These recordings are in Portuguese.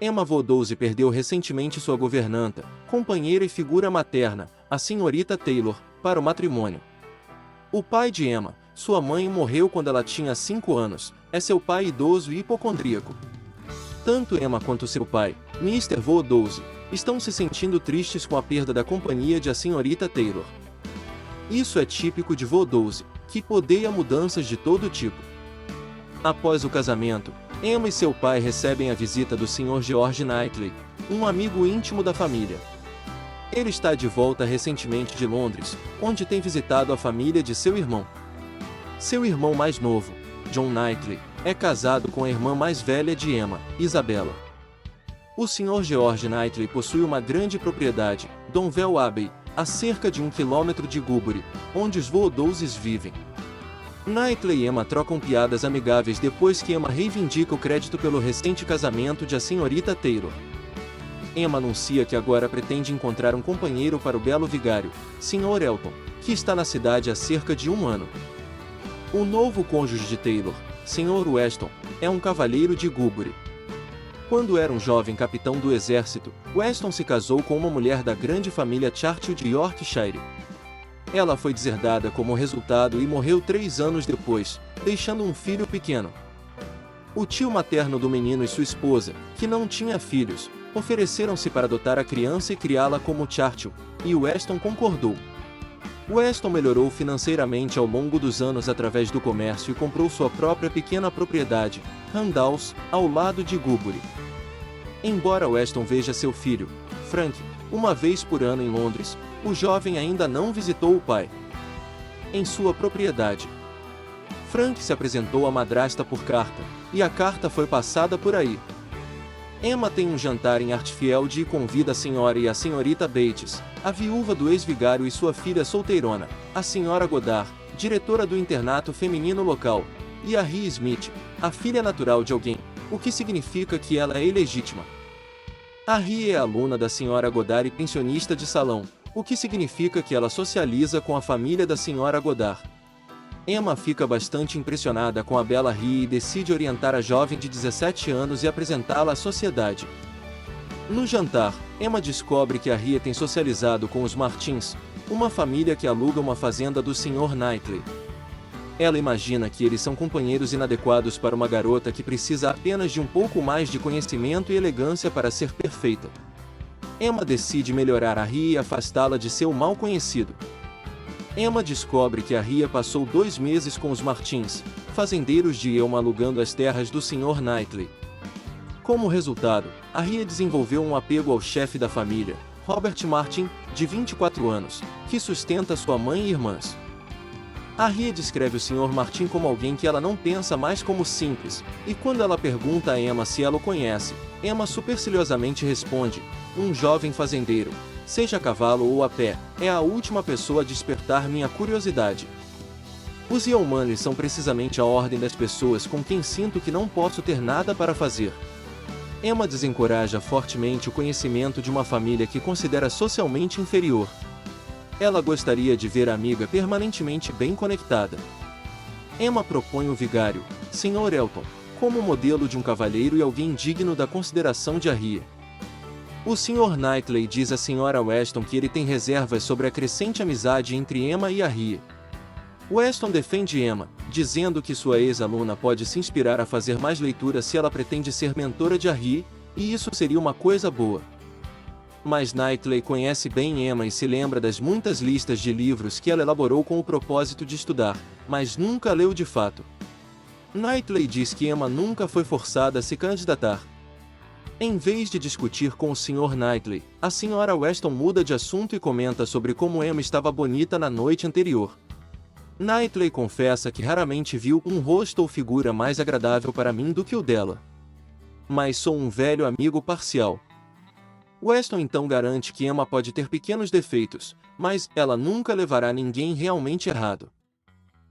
Emma Vodouze perdeu recentemente sua governanta, companheira e figura materna, a senhorita Taylor, para o matrimônio. O pai de Emma, sua mãe, morreu quando ela tinha 5 anos, é seu pai idoso e hipocondríaco. Tanto Emma quanto seu pai, Mr. Vodouze, estão se sentindo tristes com a perda da companhia de a senhorita Taylor. Isso é típico de Vodouze, que odeia mudanças de todo tipo. Após o casamento, Emma e seu pai recebem a visita do Sr. George Knightley, um amigo íntimo da família. Ele está de volta recentemente de Londres, onde tem visitado a família de seu irmão. Seu irmão mais novo, John Knightley, é casado com a irmã mais velha de Emma, Isabella. O Sr. George Knightley possui uma grande propriedade, Donwell Abbey, a cerca de 1 quilômetro de Gulbury, onde os Vodouzes vivem. Knightley e Emma trocam piadas amigáveis depois que Emma reivindica o crédito pelo recente casamento de a senhorita Taylor. Emma anuncia que agora pretende encontrar um companheiro para o belo vigário, Sr. Elton, que está na cidade há cerca de 1 ano. O novo cônjuge de Taylor, Sr. Weston, é um cavalheiro de Gulbury. Quando era um jovem capitão do exército, Weston se casou com uma mulher da grande família Churchill de Yorkshire. Ela foi deserdada como resultado e morreu 3 anos depois, deixando um filho pequeno. O tio materno do menino e sua esposa, que não tinha filhos, ofereceram-se para adotar a criança e criá-la como Churchill, e Weston concordou. Weston melhorou financeiramente ao longo dos anos através do comércio e comprou sua própria pequena propriedade, Randalls, ao lado de Gulbury. Embora Weston veja seu filho, Frank, uma vez por ano em Londres, o jovem ainda não visitou o pai. Em sua propriedade, Frank se apresentou à madrasta por carta, e a carta foi passada por aí. Emma tem um jantar em Hartfield e convida a senhora e a senhorita Bates, a viúva do ex-vigário e sua filha solteirona, a senhora Goddard, diretora do internato feminino local, e a Rhea Smith, a filha natural de alguém, o que significa que ela é ilegítima. A Rhea é aluna da senhora Goddard e pensionista de salão, o que significa que ela socializa com a família da senhora Goddard. Emma fica bastante impressionada com a bela Rhea e decide orientar a jovem de 17 anos e apresentá-la à sociedade. No jantar, Emma descobre que a Rhea tem socializado com os Martins, uma família que aluga uma fazenda do Sr. Knightley. Ela imagina que eles são companheiros inadequados para uma garota que precisa apenas de um pouco mais de conhecimento e elegância para ser perfeita. Emma decide melhorar a Rhea e afastá-la de seu mal conhecido. Emma descobre que a Rhea passou 2 meses com os Martins, fazendeiros de Elma, alugando as terras do Sr. Knightley. Como resultado, a Rhea desenvolveu um apego ao chefe da família, Robert Martin, de 24 anos, que sustenta sua mãe e irmãs. A Rhea descreve o Sr. Martin como alguém que ela não pensa mais como simples, e quando ela pergunta a Emma se ela o conhece, Emma superciliosamente responde: um jovem fazendeiro, seja a cavalo ou a pé, é a última pessoa a despertar minha curiosidade. Os Yeomanry são precisamente a ordem das pessoas com quem sinto que não posso ter nada para fazer. Emma desencoraja fortemente o conhecimento de uma família que considera socialmente inferior. Ela gostaria de ver a amiga permanentemente bem conectada. Emma propõe o vigário, Sr. Elton, como modelo de um cavalheiro e alguém digno da consideração de a Rhea. O Sr. Knightley diz à Sra. Weston que ele tem reservas sobre a crescente amizade entre Emma e a Rhea. Weston defende Emma, dizendo que sua ex-aluna pode se inspirar a fazer mais leitura se ela pretende ser mentora de a Rhea, e isso seria uma coisa boa. Mas Knightley conhece bem Emma e se lembra das muitas listas de livros que ela elaborou com o propósito de estudar, mas nunca leu de fato. Knightley diz que Emma nunca foi forçada a se candidatar. Em vez de discutir com o Sr. Knightley, a Sra. Weston muda de assunto e comenta sobre como Emma estava bonita na noite anterior. Knightley confessa que raramente viu um rosto ou figura mais agradável para mim do que o dela. Mas sou um velho amigo parcial. Weston então garante que Emma pode ter pequenos defeitos, mas ela nunca levará ninguém realmente errado.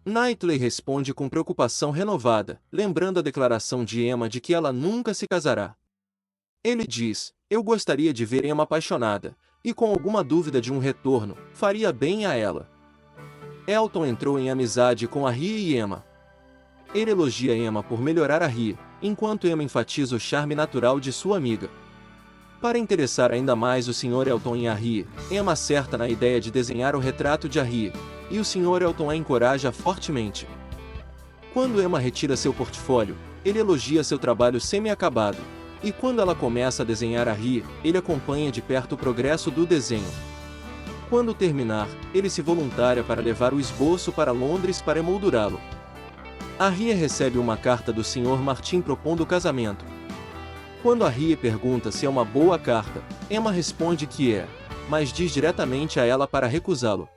Knightley responde com preocupação renovada, lembrando a declaração de Emma de que ela nunca se casará. Ele diz: eu gostaria de ver Emma apaixonada, e com alguma dúvida de um retorno, faria bem a ela. Elton entrou em amizade com a Rhea e Emma. Ele elogia Emma por melhorar a Rhea, enquanto Emma enfatiza o charme natural de sua amiga. Para interessar ainda mais o Sr. Elton em Harriet, Emma acerta na ideia de desenhar o retrato de Harriet, e o Sr. Elton a encoraja fortemente. Quando Emma retira seu portfólio, ele elogia seu trabalho semi-acabado, e quando ela começa a desenhar Harriet, ele acompanha de perto o progresso do desenho. Quando terminar, ele se voluntaria para levar o esboço para Londres para emoldurá-lo. Harriet recebe uma carta do Sr. Martin propondo o casamento. Quando Harriet pergunta se é uma boa carta, Emma responde que é, mas diz diretamente a ela para recusá-lo.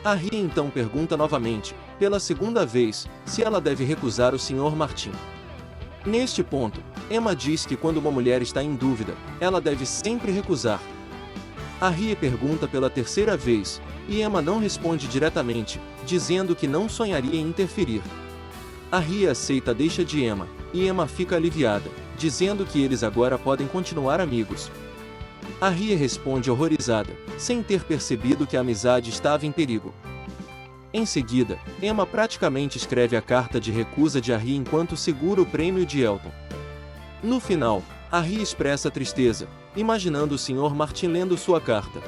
Harriet então pergunta novamente, pela segunda vez, se ela deve recusar o Sr. Martin. Neste ponto, Emma diz que quando uma mulher está em dúvida, ela deve sempre recusar. Harriet pergunta pela terceira vez, e Emma não responde diretamente, dizendo que não sonharia em interferir. Harriet aceita a deixa de Emma, e Emma fica aliviada, dizendo que eles agora podem continuar amigos. Harriet responde horrorizada, sem ter percebido que a amizade estava em perigo. Em seguida, Emma praticamente escreve a carta de recusa de Harriet enquanto segura o prêmio de Elton. No final, Harriet expressa tristeza, imaginando o Sr. Martin lendo sua carta.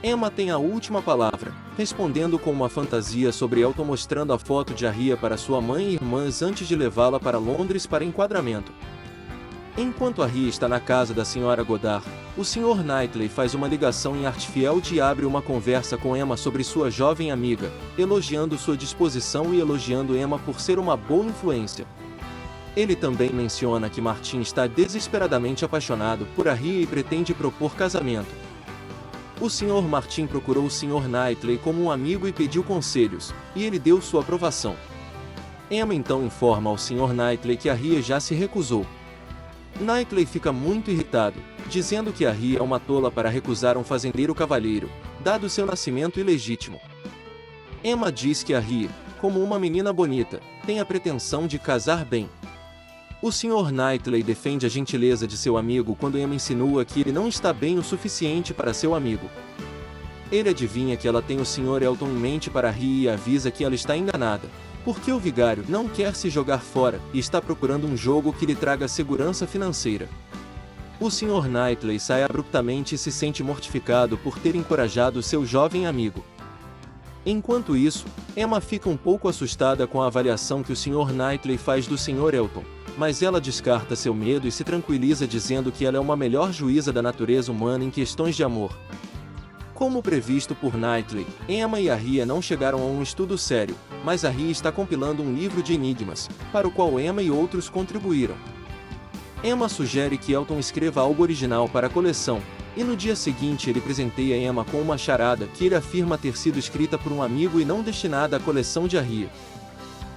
Emma tem a última palavra, respondendo com uma fantasia sobre Elton mostrando a foto de Harriet para sua mãe e irmãs antes de levá-la para Londres para enquadramento. Enquanto Harriet está na casa da Sra. Goddard, o Sr. Knightley faz uma ligação em Hartfield e abre uma conversa com Emma sobre sua jovem amiga, elogiando sua disposição e elogiando Emma por ser uma boa influência. Ele também menciona que Martin está desesperadamente apaixonado por Harriet e pretende propor casamento. O Sr. Martin procurou o Sr. Knightley como um amigo e pediu conselhos, e ele deu sua aprovação. Emma então informa ao Sr. Knightley que Harriet já se recusou. Knightley fica muito irritado, dizendo que Harriet é uma tola para recusar um fazendeiro cavalheiro, dado seu nascimento ilegítimo. Emma diz que Harriet, como uma menina bonita, tem a pretensão de casar bem. O Sr. Knightley defende a gentileza de seu amigo quando Emma insinua que ele não está bem o suficiente para seu amigo. Ele adivinha que ela tem o Sr. Elton em mente para Harriet e avisa que ela está enganada, porque o vigário não quer se jogar fora e está procurando um jogo que lhe traga segurança financeira. O Sr. Knightley sai abruptamente e se sente mortificado por ter encorajado seu jovem amigo. Enquanto isso, Emma fica um pouco assustada com a avaliação que o Sr. Knightley faz do Sr. Elton, mas ela descarta seu medo e se tranquiliza dizendo que ela é uma melhor juíza da natureza humana em questões de amor. Como previsto por Knightley, Emma e Harriet não chegaram a um estudo sério, mas Harriet está compilando um livro de enigmas, para o qual Emma e outros contribuíram. Emma sugere que Elton escreva algo original para a coleção, e no dia seguinte ele presenteia Emma com uma charada que ele afirma ter sido escrita por um amigo e não destinada à coleção de Harriet.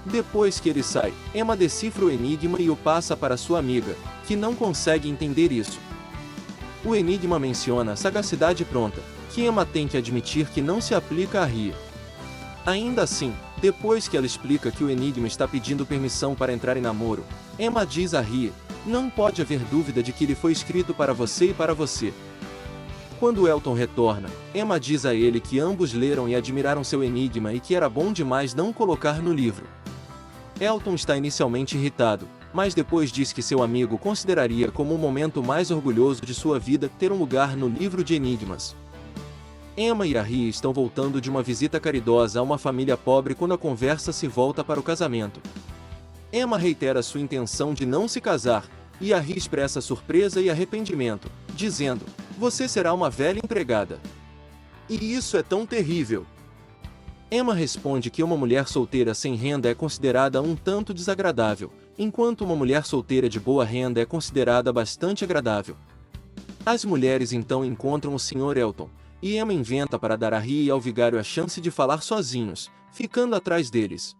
Depois que ele sai, Emma decifra o enigma e o passa para sua amiga, que não consegue entender isso. O enigma menciona a sagacidade pronta, que Emma tem que admitir que não se aplica a Harriet. Ainda assim, depois que ela explica que o enigma está pedindo permissão para entrar em namoro, Emma diz a Harriet, não pode haver dúvida de que ele foi escrito para você e para você. Quando Elton retorna, Emma diz a ele que ambos leram e admiraram seu enigma e que era bom demais não colocar no livro. Elton está inicialmente irritado, mas depois diz que seu amigo consideraria como o momento mais orgulhoso de sua vida ter um lugar no livro de enigmas. Emma e Harriet estão voltando de uma visita caridosa a uma família pobre quando a conversa se volta para o casamento. Emma reitera sua intenção de não se casar, e Harriet expressa surpresa e arrependimento, dizendo, você será uma velha empregada. E isso é tão terrível. Emma responde que uma mulher solteira sem renda é considerada um tanto desagradável, enquanto uma mulher solteira de boa renda é considerada bastante agradável. As mulheres então encontram o Sr. Elton, e Emma inventa para dar a Harriet e ao vigário a chance de falar sozinhos, ficando atrás deles.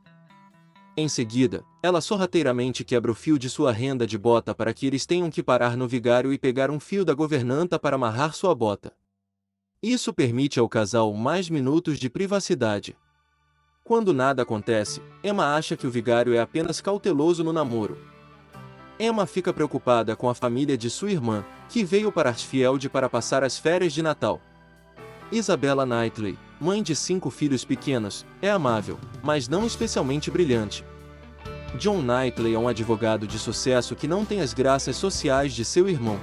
Em seguida, ela sorrateiramente quebra o fio de sua renda de bota para que eles tenham que parar no vigário e pegar um fio da governanta para amarrar sua bota. Isso permite ao casal mais minutos de privacidade. Quando nada acontece, Emma acha que o vigário é apenas cauteloso no namoro. Emma fica preocupada com a família de sua irmã, que veio para Hartfield para passar as férias de Natal. Isabella Knightley, mãe de 5 filhos pequenos, é amável, mas não especialmente brilhante. John Knightley é um advogado de sucesso que não tem as graças sociais de seu irmão.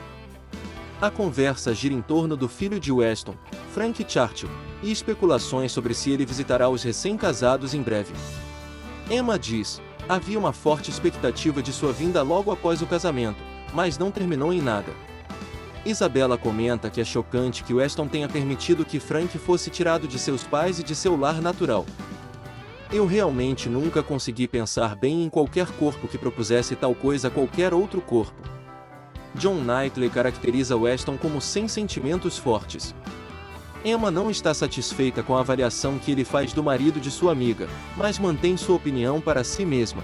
A conversa gira em torno do filho de Weston, Frank Churchill, e especulações sobre se ele visitará os recém-casados em breve. Emma diz: havia uma forte expectativa de sua vinda logo após o casamento, mas não terminou em nada. Isabela comenta que é chocante que Weston tenha permitido que Frank fosse tirado de seus pais e de seu lar natural. Eu realmente nunca consegui pensar bem em qualquer corpo que propusesse tal coisa a qualquer outro corpo. John Knightley caracteriza Weston como sem sentimentos fortes. Emma não está satisfeita com a avaliação que ele faz do marido de sua amiga, mas mantém sua opinião para si mesma.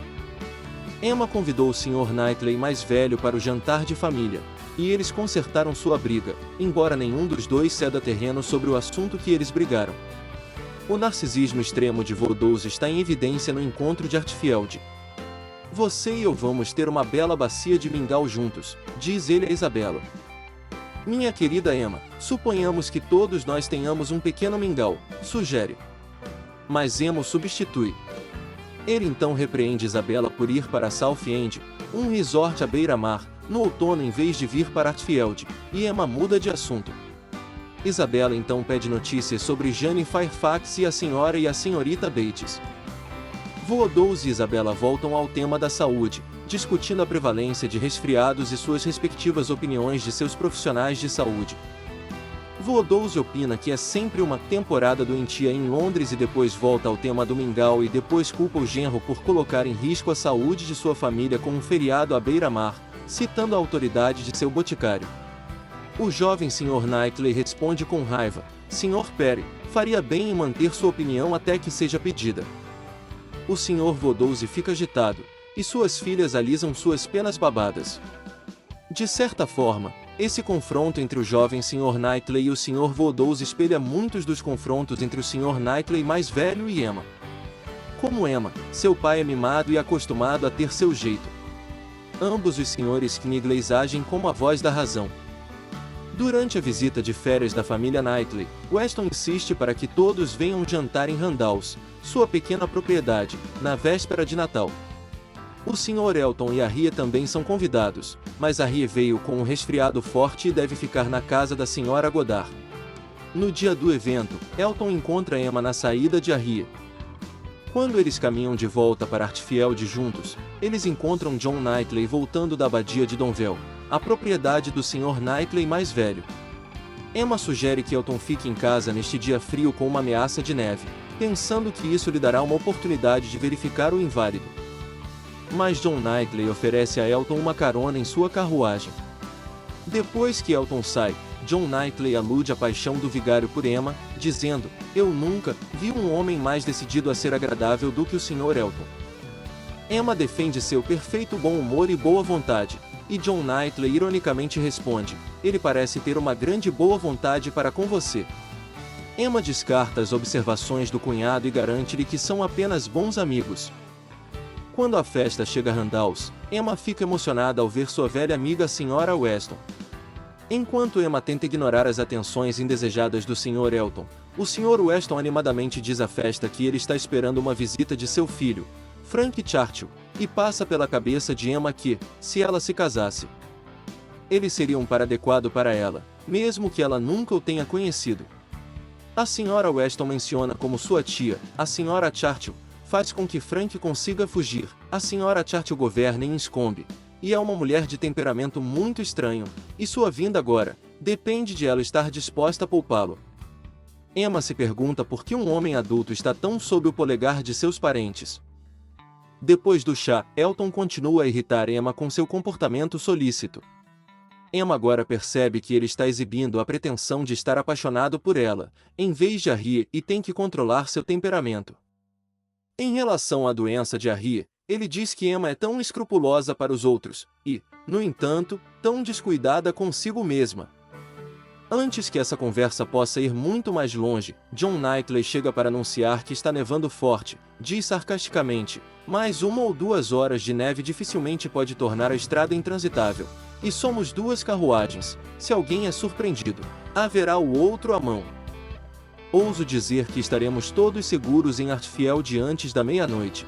Emma convidou o Sr. Knightley mais velho para o jantar de família, e eles consertaram sua briga, embora nenhum dos dois ceda terreno sobre o assunto que eles brigaram. O narcisismo extremo de Woodhouse está em evidência no encontro de Hartfield. Você e eu vamos ter uma bela bacia de mingau juntos, diz ele a Isabela. Minha querida Emma, suponhamos que todos nós tenhamos um pequeno mingau, sugere. Mas Emma o substitui. Ele então repreende Isabela por ir para Southend, um resort à beira-mar, no outono em vez de vir para Hartfield, e Emma muda de assunto. Isabela então pede notícias sobre Jane Fairfax e a senhora e a senhorita Bates. Woodhouse e Isabela voltam ao tema da saúde, discutindo a prevalência de resfriados e suas respectivas opiniões de seus profissionais de saúde. Woodhouse opina que é sempre uma temporada doentia em Londres e depois volta ao tema do mingau e depois culpa o genro por colocar em risco a saúde de sua família com um feriado à beira-mar, citando a autoridade de seu boticário. O jovem Sr. Knightley responde com raiva: Sr. Perry, faria bem em manter sua opinião até que seja pedida. O Sr. Woodhouse fica agitado, e suas filhas alisam suas penas babadas. De certa forma, esse confronto entre o jovem Sr. Knightley e o Sr. Woodhouse espelha muitos dos confrontos entre o Sr. Knightley mais velho e Emma. Como Emma, seu pai é mimado e acostumado a ter seu jeito. Ambos os Srs. Knightley agem como a voz da razão. Durante a visita de férias da família Knightley, Weston insiste para que todos venham jantar em Randalls, sua pequena propriedade, na véspera de Natal. O Sr. Elton e a Ria também são convidados, mas a Ria veio com um resfriado forte e deve ficar na casa da Sra. Goddard. No dia do evento, Elton encontra Emma na saída de Ria. Quando eles caminham de volta para Hartfield juntos, eles encontram John Knightley voltando da abadia de Donville, a propriedade do Sr. Knightley mais velho. Emma sugere que Elton fique em casa neste dia frio com uma ameaça de neve, pensando que isso lhe dará uma oportunidade de verificar o inválido. Mas John Knightley oferece a Elton uma carona em sua carruagem. Depois que Elton sai, John Knightley alude à paixão do vigário por Emma, dizendo: eu nunca vi um homem mais decidido a ser agradável do que o Sr. Elton. Emma defende seu perfeito bom humor e boa vontade, e John Knightley ironicamente responde: ele parece ter uma grande boa vontade para com você. Emma descarta as observações do cunhado e garante-lhe que são apenas bons amigos. Quando a festa chega a Randalls, Emma fica emocionada ao ver sua velha amiga a Sra. Weston. Enquanto Emma tenta ignorar as atenções indesejadas do Sr. Elton, o Sr. Weston animadamente diz à festa que ele está esperando uma visita de seu filho, Frank Churchill, e passa pela cabeça de Emma que, se ela se casasse, ele seria um par adequado para ela, mesmo que ela nunca o tenha conhecido. A Sra. Weston menciona como sua tia, a Sra. Churchill, faz com que Frank consiga fugir. A Sra. Churchill governa em Enscombe, e é uma mulher de temperamento muito estranho, e sua vinda agora depende de ela estar disposta a poupá-lo. Emma se pergunta por que um homem adulto está tão sob o polegar de seus parentes. Depois do chá, Elton continua a irritar Emma com seu comportamento solícito. Emma agora percebe que ele está exibindo a pretensão de estar apaixonado por ela, em vez de a rir, e tem que controlar seu temperamento. Em relação à doença de Harry, ele diz que Emma é tão escrupulosa para os outros, e, no entanto, tão descuidada consigo mesma. Antes que essa conversa possa ir muito mais longe, John Knightley chega para anunciar que está nevando forte, diz sarcasticamente: mais 1 ou 2 horas de neve dificilmente pode tornar a estrada intransitável. E somos 2 carruagens, se alguém é surpreendido, haverá o outro à mão. Ouso dizer que estaremos todos seguros em Hartfield antes da meia-noite.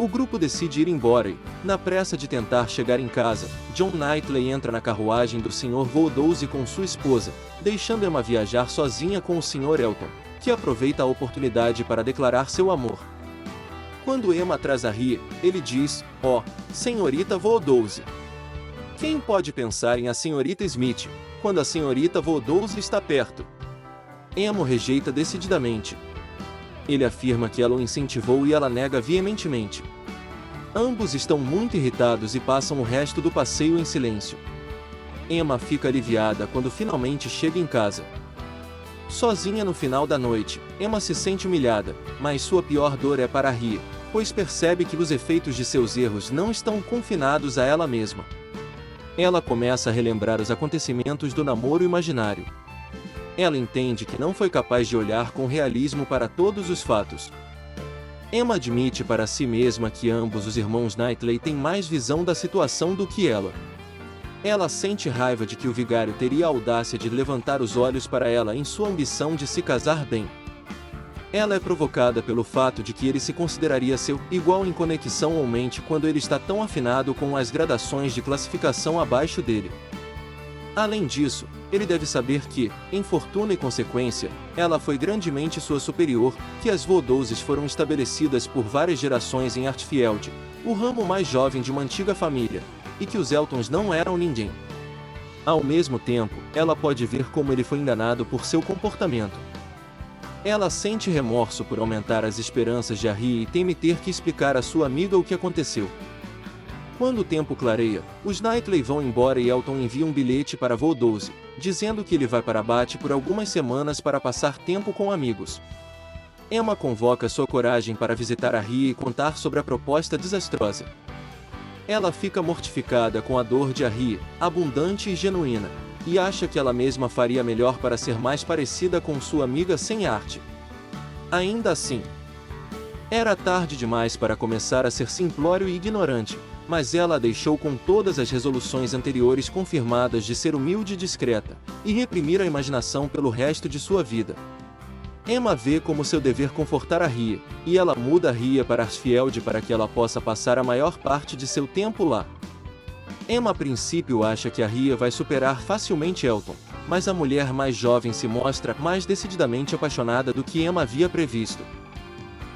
O grupo decide ir embora e, na pressa de tentar chegar em casa, John Knightley entra na carruagem do Sr. Voldowse com sua esposa, deixando Emma viajar sozinha com o Sr. Elton, que aproveita a oportunidade para declarar seu amor. Quando Emma traz a rir, ele diz: "Oh, senhorita Voldowse. Quem pode pensar em a senhorita Smith, quando a senhorita Voldowse está perto?" Emma o rejeita decididamente. Ele afirma que ela o incentivou e ela nega veementemente. Ambos estão muito irritados e passam o resto do passeio em silêncio. Emma fica aliviada quando finalmente chega em casa. Sozinha no final da noite, Emma se sente humilhada, mas sua pior dor é para Ria, pois percebe que os efeitos de seus erros não estão confinados a ela mesma. Ela começa a relembrar os acontecimentos do namoro imaginário. Ela entende que não foi capaz de olhar com realismo para todos os fatos. Emma admite para si mesma que ambos os irmãos Knightley têm mais visão da situação do que ela. Ela sente raiva de que o vigário teria a audácia de levantar os olhos para ela em sua ambição de se casar bem. Ela é provocada pelo fato de que ele se consideraria seu igual em conexão ou mente quando ele está tão afinado com as gradações de classificação abaixo dele. Além disso, ele deve saber que, em fortuna e consequência, ela foi grandemente sua superior, que as Voldowses foram estabelecidas por várias gerações em Artfield, o ramo mais jovem de uma antiga família, e que os Eltons não eram ninguém. Ao mesmo tempo, ela pode ver como ele foi enganado por seu comportamento. Ela sente remorso por aumentar as esperanças de Harry e teme ter que explicar à sua amiga o que aconteceu. Quando o tempo clareia, os Knightley vão embora e Elton envia um bilhete para Voldowse, dizendo que ele vai para Bath por algumas semanas para passar tempo com amigos. Emma convoca sua coragem para visitar Harry e contar sobre a proposta desastrosa. Ela fica mortificada com a dor de Harry, abundante e genuína, e acha que ela mesma faria melhor para ser mais parecida com sua amiga sem arte. Ainda assim, era tarde demais para começar a ser simplório e ignorante, mas ela a deixou com todas as resoluções anteriores confirmadas de ser humilde e discreta, e reprimir a imaginação pelo resto de sua vida. Emma vê como seu dever confortar a Ria, e ela muda a Ria para Artfield para que ela possa passar a maior parte de seu tempo lá. Emma a princípio acha que a Ria vai superar facilmente Elton, mas a mulher mais jovem se mostra mais decididamente apaixonada do que Emma havia previsto.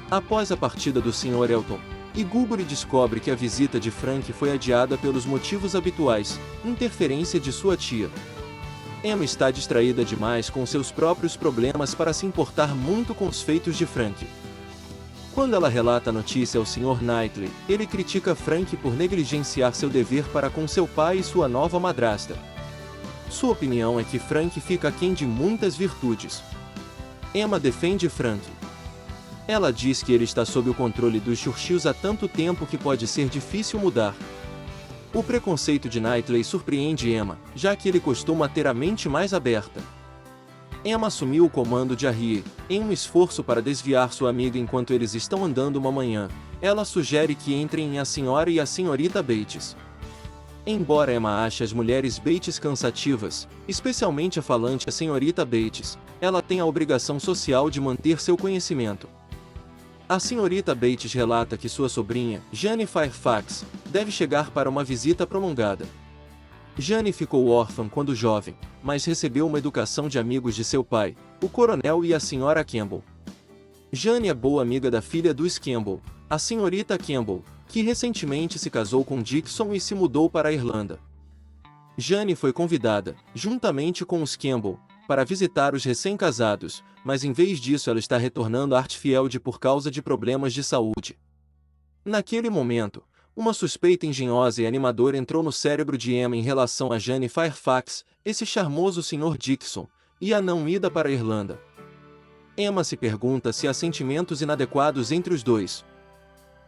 Após a partida do Sr. Elton, Iguburi descobre que a visita de Frank foi adiada pelos motivos habituais, interferência de sua tia. Emma está distraída demais com seus próprios problemas para se importar muito com os feitos de Frank. Quando ela relata a notícia ao Sr. Knightley, ele critica Frank por negligenciar seu dever para com seu pai e sua nova madrasta. Sua opinião é que Frank fica aquém de muitas virtudes. Emma defende Frank. Ela diz que ele está sob o controle dos Churchills há tanto tempo que pode ser difícil mudar. O preconceito de Knightley surpreende Emma, já que ele costuma ter a mente mais aberta. Emma assumiu o comando de Harry, em um esforço para desviar sua amiga enquanto eles estão andando uma manhã. Ela sugere que entrem em a senhora e a senhorita Bates. Embora Emma ache as mulheres Bates cansativas, especialmente a falante a senhorita Bates, ela tem a obrigação social de manter seu conhecimento. A senhorita Bates relata que sua sobrinha, Jane Fairfax, deve chegar para uma visita prolongada. Jane ficou órfã quando jovem, mas recebeu uma educação de amigos de seu pai, o coronel e a senhora Campbell. Jane é boa amiga da filha dos Campbell, a senhorita Campbell, que recentemente se casou com Dixon e se mudou para a Irlanda. Jane foi convidada, juntamente com os Campbell, para visitar os recém-casados, mas em vez disso ela está retornando a Artfield por causa de problemas de saúde. Naquele momento, uma suspeita engenhosa e animadora entrou no cérebro de Emma em relação a Jane Fairfax, esse charmoso Sr. Dixon, e a não ida para a Irlanda. Emma se pergunta se há sentimentos inadequados entre os dois.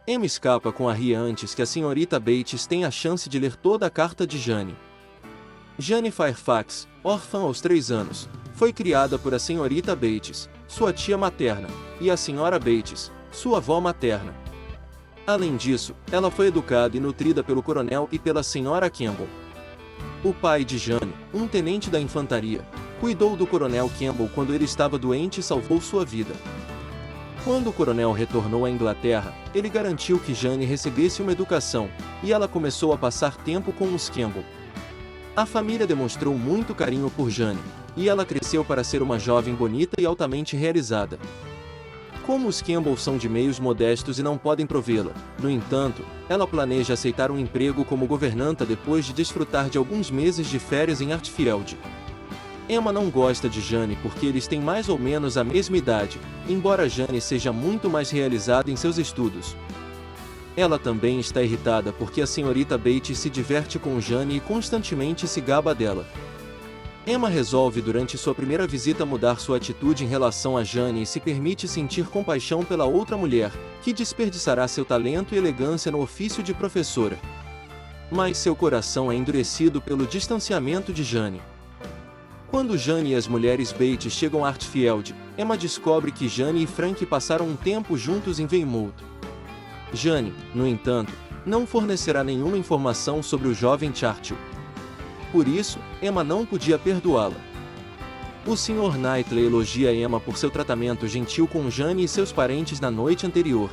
Emma escapa com Harry antes que a senhorita Bates tenha a chance de ler toda a carta de Jane. Jane Fairfax, órfã aos 3 anos, foi criada por a senhorita Bates, sua tia materna, e a senhora Bates, sua avó materna. Além disso, ela foi educada e nutrida pelo coronel e pela senhora Campbell. O pai de Jane, um tenente da infantaria, cuidou do coronel Campbell quando ele estava doente e salvou sua vida. Quando o coronel retornou à Inglaterra, ele garantiu que Jane recebesse uma educação, e ela começou a passar tempo com os Campbell. A família demonstrou muito carinho por Jane, e ela cresceu para ser uma jovem bonita e altamente realizada. Como os Campbell são de meios modestos e não podem provê-la, no entanto, ela planeja aceitar um emprego como governanta depois de desfrutar de alguns meses de férias em Hartfield. Emma não gosta de Jane porque eles têm mais ou menos a mesma idade, embora Jane seja muito mais realizada em seus estudos. Ela também está irritada porque a senhorita Bates se diverte com Jane e constantemente se gaba dela. Emma resolve durante sua primeira visita mudar sua atitude em relação a Jane e se permite sentir compaixão pela outra mulher, que desperdiçará seu talento e elegância no ofício de professora. Mas seu coração é endurecido pelo distanciamento de Jane. Quando Jane e as mulheres Bates chegam a Hartfield, Emma descobre que Jane e Frank passaram um tempo juntos em Weymouth. Jane, no entanto, não fornecerá nenhuma informação sobre o jovem Churchill. Por isso, Emma não podia perdoá-la. O Sr. Knightley elogia Emma por seu tratamento gentil com Jane e seus parentes na noite anterior.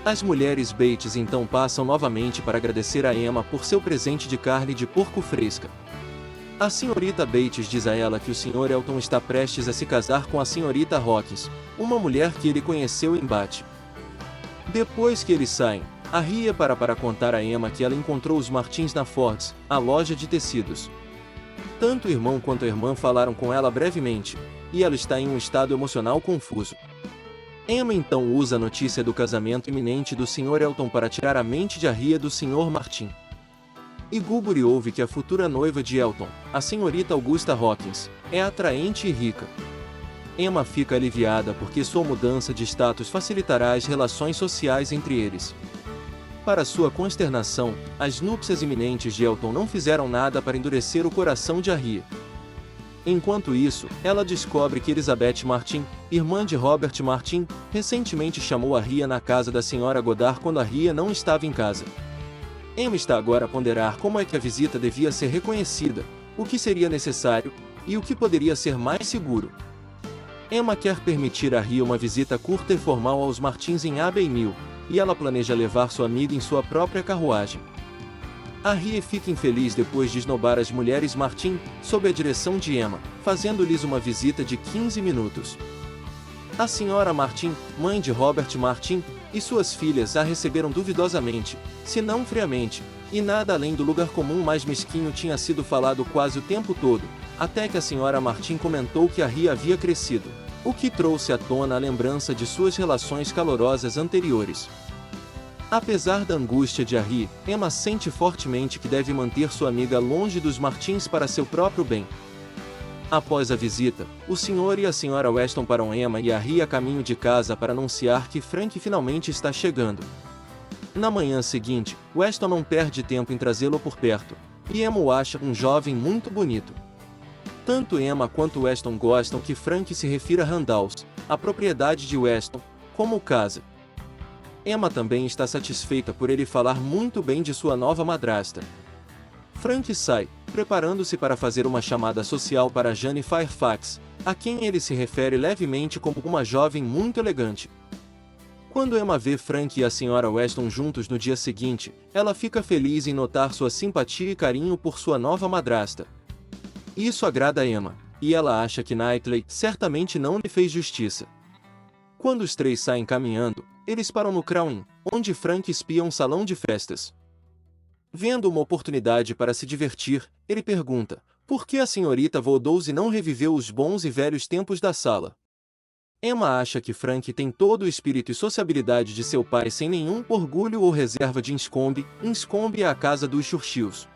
As mulheres Bates então passam novamente para agradecer a Emma por seu presente de carne de porco fresca. A senhorita Bates diz a ela que o Sr. Elton está prestes a se casar com a senhorita Hawkins, uma mulher que ele conheceu em Bath. Depois que eles saem, Harry para contar a Emma que ela encontrou os Martins na Fords, a loja de tecidos. Tanto o irmão quanto a irmã falaram com ela brevemente, e ela está em um estado emocional confuso. Emma então usa a notícia do casamento iminente do Sr. Elton para tirar a mente de Harry do Sr. Martin. E Gulbury ouve que a futura noiva de Elton, a senhorita Augusta Hawkins, é atraente e rica. Emma fica aliviada porque sua mudança de status facilitará as relações sociais entre eles. Para sua consternação, as núpcias iminentes de Elton não fizeram nada para endurecer o coração de Harry. Enquanto isso, ela descobre que Elizabeth Martin, irmã de Robert Martin, recentemente chamou Harry na casa da Sra. Goddard quando Harry não estava em casa. Emma está agora a ponderar como é que a visita devia ser reconhecida, o que seria necessário, e o que poderia ser mais seguro. Emma quer permitir a Harry uma visita curta e formal aos Martins em Abbey Mill, e ela planeja levar sua amiga em sua própria carruagem. Harry fica infeliz depois de esnobar as mulheres Martin, sob a direção de Emma, fazendo-lhes uma visita de 15 minutos. A senhora Martin, mãe de Robert Martin, e suas filhas a receberam duvidosamente, se não friamente, e nada além do lugar comum mais mesquinho tinha sido falado quase o tempo todo, até que a senhora Martin comentou que Harry havia crescido, o que trouxe à tona a lembrança de suas relações calorosas anteriores. Apesar da angústia de Harry, Emma sente fortemente que deve manter sua amiga longe dos Martins para seu próprio bem. Após a visita, o Sr. e a Sra. Weston param Emma e Harry a caminho de casa para anunciar que Frank finalmente está chegando. Na manhã seguinte, Weston não perde tempo em trazê-lo por perto, e Emma o acha um jovem muito bonito. Tanto Emma quanto Weston gostam que Frank se refira a Randalls, a propriedade de Weston, como casa. Emma também está satisfeita por ele falar muito bem de sua nova madrasta. Frank sai, preparando-se para fazer uma chamada social para Jane Fairfax, a quem ele se refere levemente como uma jovem muito elegante. Quando Emma vê Frank e a Sra. Weston juntos no dia seguinte, ela fica feliz em notar sua simpatia e carinho por sua nova madrasta. Isso agrada a Emma, e ela acha que Knightley certamente não lhe fez justiça. Quando os três saem caminhando, eles param no Crown Inn, onde Frank espia um salão de festas. Vendo uma oportunidade para se divertir, ele pergunta, por que a senhorita Voldose não reviveu os bons e velhos tempos da sala? Emma acha que Frank tem todo o espírito e sociabilidade de seu pai sem nenhum orgulho ou reserva de Enscombe é a casa dos Churchills.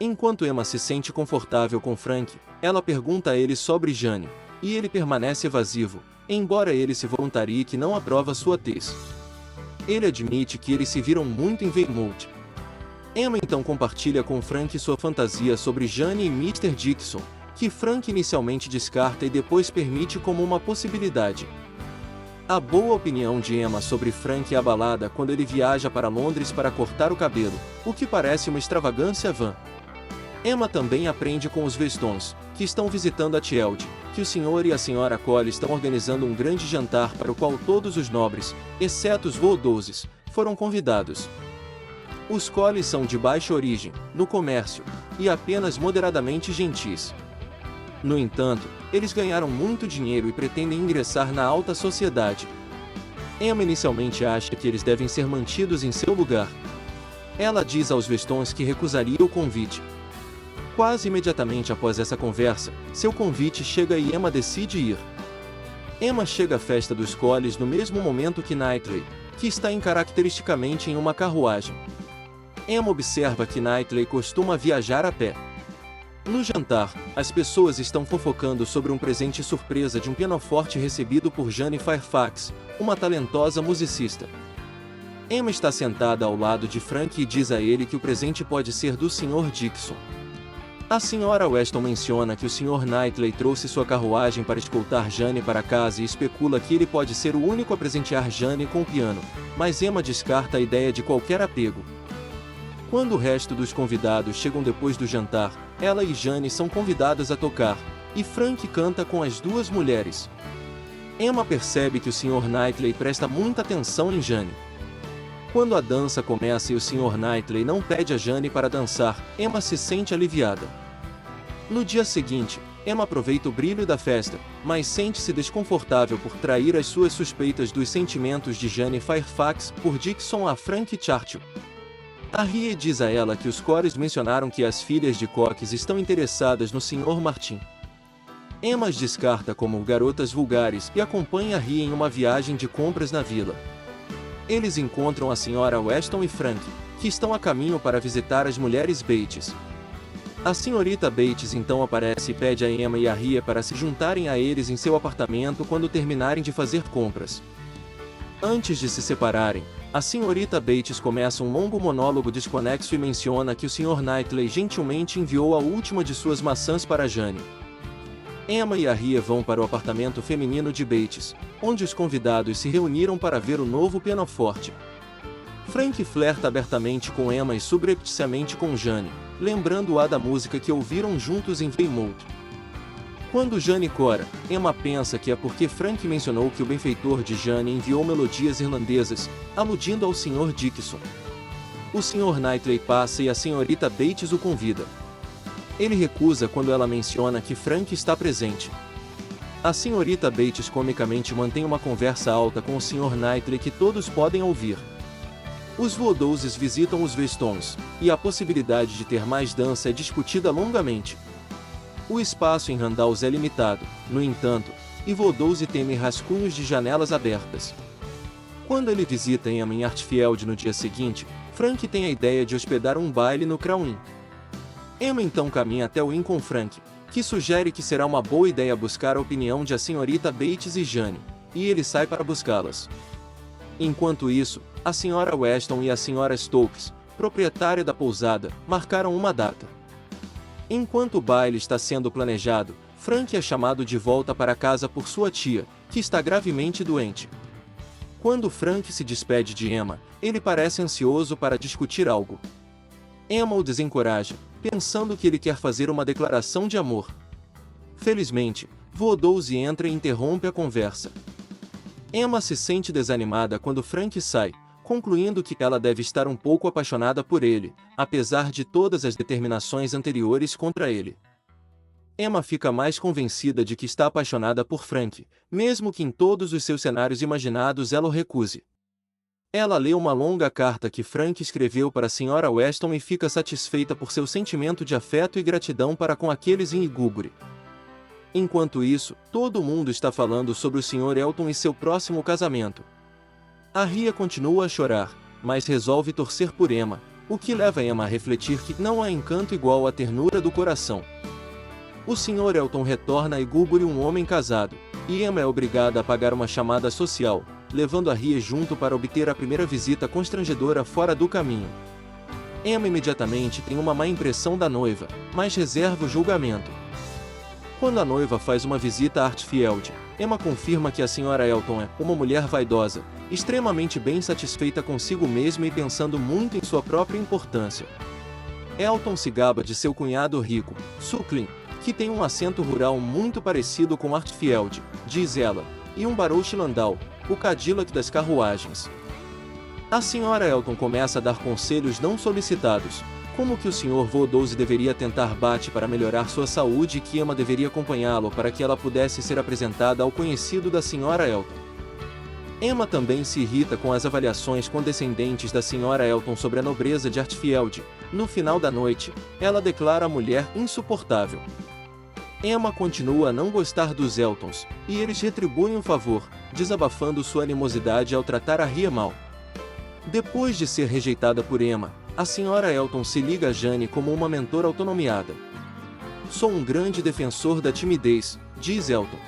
Enquanto Emma se sente confortável com Frank, ela pergunta a ele sobre Jane, e ele permanece evasivo, embora ele se voluntarie que não aprova sua tese. Ele admite que eles se viram muito em Weymouth. Emma então compartilha com Frank sua fantasia sobre Jane e Mr. Dixon, que Frank inicialmente descarta e depois permite como uma possibilidade. A boa opinião de Emma sobre Frank é abalada quando ele viaja para Londres para cortar o cabelo, o que parece uma extravagância vã. Emma também aprende com os Westons, que estão visitando a Tielde, que o Sr. e a Sra. Cole estão organizando um grande jantar para o qual todos os nobres, exceto os Voldozes, foram convidados. Os Cole são de baixa origem, no comércio, e apenas moderadamente gentis. No entanto, eles ganharam muito dinheiro e pretendem ingressar na alta sociedade. Emma inicialmente acha que eles devem ser mantidos em seu lugar. Ela diz aos Westons que recusaria o convite. Quase imediatamente após essa conversa, seu convite chega e Emma decide ir. Emma chega à festa dos Coles no mesmo momento que Knightley, que está caracteristicamente em uma carruagem. Emma observa que Knightley costuma viajar a pé. No jantar, as pessoas estão fofocando sobre um presente surpresa de um pianoforte recebido por Jane Fairfax, uma talentosa musicista. Emma está sentada ao lado de Frank e diz a ele que o presente pode ser do Sr. Dixon. A Sra. Weston menciona que o Sr. Knightley trouxe sua carruagem para escoltar Jane para casa e especula que ele pode ser o único a presentear Jane com o piano, mas Emma descarta a ideia de qualquer apego. Quando o resto dos convidados chegam depois do jantar, ela e Jane são convidadas a tocar, e Frank canta com as duas mulheres. Emma percebe que o Sr. Knightley presta muita atenção em Jane. Quando a dança começa e o Sr. Knightley não pede a Jane para dançar, Emma se sente aliviada. No dia seguinte, Emma aproveita o brilho da festa, mas sente-se desconfortável por trair as suas suspeitas dos sentimentos de Jane Fairfax por Dixon a Frank Churchill. Harriet diz a ela que os Cores mencionaram que as filhas de Cox estão interessadas no Sr. Martin. Emma as descarta como garotas vulgares e acompanha Harriet em uma viagem de compras na vila. Eles encontram a Sra. Weston e Frank, que estão a caminho para visitar as mulheres Bates. A senhorita Bates então aparece e pede a Emma e a Harriet para se juntarem a eles em seu apartamento quando terminarem de fazer compras. Antes de se separarem, a senhorita Bates começa um longo monólogo desconexo e menciona que o Sr. Knightley gentilmente enviou a última de suas maçãs para Jane. Emma e a Harriet vão para o apartamento feminino de Bates, onde os convidados se reuniram para ver o novo pianoforte. Frank flerta abertamente com Emma e subrepticiamente com Jane, lembrando-a da música que ouviram juntos em Weymouth. Quando Jane cora, Emma pensa que é porque Frank mencionou que o benfeitor de Jane enviou melodias irlandesas, aludindo ao Sr. Dixon. O Sr. Knightley passa e a senhorita Bates o convida. Ele recusa quando ela menciona que Frank está presente. A senhorita Bates comicamente mantém uma conversa alta com o Sr. Knightley que todos podem ouvir. Os Voldozes visitam os Westons, e a possibilidade de ter mais dança é discutida longamente. O espaço em Randalls é limitado, no entanto, e Voldoze teme rascunhos de janelas abertas. Quando ele visita Emma em Artfield no dia seguinte, Frank tem a ideia de hospedar um baile no Crown Inn. Emma então caminha até o Inn com Frank, que sugere que será uma boa ideia buscar a opinião de a senhorita Bates e Jane, e ele sai para buscá-las. Enquanto isso, a Sra. Weston e a Sra. Stokes, proprietária da pousada, marcaram uma data. Enquanto o baile está sendo planejado, Frank é chamado de volta para casa por sua tia, que está gravemente doente. Quando Frank se despede de Emma, ele parece ansioso para discutir algo. Emma o desencoraja, pensando que ele quer fazer uma declaração de amor. Felizmente, Voldose entra e interrompe a conversa. Emma se sente desanimada quando Frank sai, concluindo que ela deve estar um pouco apaixonada por ele, apesar de todas as determinações anteriores contra ele. Emma fica mais convencida de que está apaixonada por Frank, mesmo que em todos os seus cenários imaginados ela o recuse. Ela lê uma longa carta que Frank escreveu para a Sra. Weston e fica satisfeita por seu sentimento de afeto e gratidão para com aqueles em Iguguri. Enquanto isso, todo mundo está falando sobre o Sr. Elton e seu próximo casamento. A Ria continua a chorar, mas resolve torcer por Emma, o que leva Emma a refletir que não há encanto igual à ternura do coração. O Sr. Elton retorna a Iguguri um homem casado, e Emma é obrigada a pagar uma chamada social, levando a Ria junto para obter a primeira visita constrangedora fora do caminho. Emma imediatamente tem uma má impressão da noiva, mas reserva o julgamento. Quando a noiva faz uma visita a Artfield, Emma confirma que a Sra. Elton é uma mulher vaidosa, extremamente bem satisfeita consigo mesma e pensando muito em sua própria importância. Elton se gaba de seu cunhado rico, Suckling, que tem um acento rural muito parecido com Artfield, diz ela, e um Barouche Landau, o Cadillac das carruagens. A Sra. Elton começa a dar conselhos não solicitados, como que o Sr. Vodouze deveria tentar bate para melhorar sua saúde e que Emma deveria acompanhá-lo para que ela pudesse ser apresentada ao conhecido da Sra. Elton. Emma também se irrita com as avaliações condescendentes da Sra. Elton sobre a nobreza de Artfield. No final da noite, ela declara a mulher insuportável. Emma continua a não gostar dos Eltons, e eles retribuem o favor, desabafando sua animosidade ao tratar a Ria mal. Depois de ser rejeitada por Emma, a Sra. Elton se liga a Jane como uma mentora autonomiada. Sou um grande defensor da timidez, diz Elton.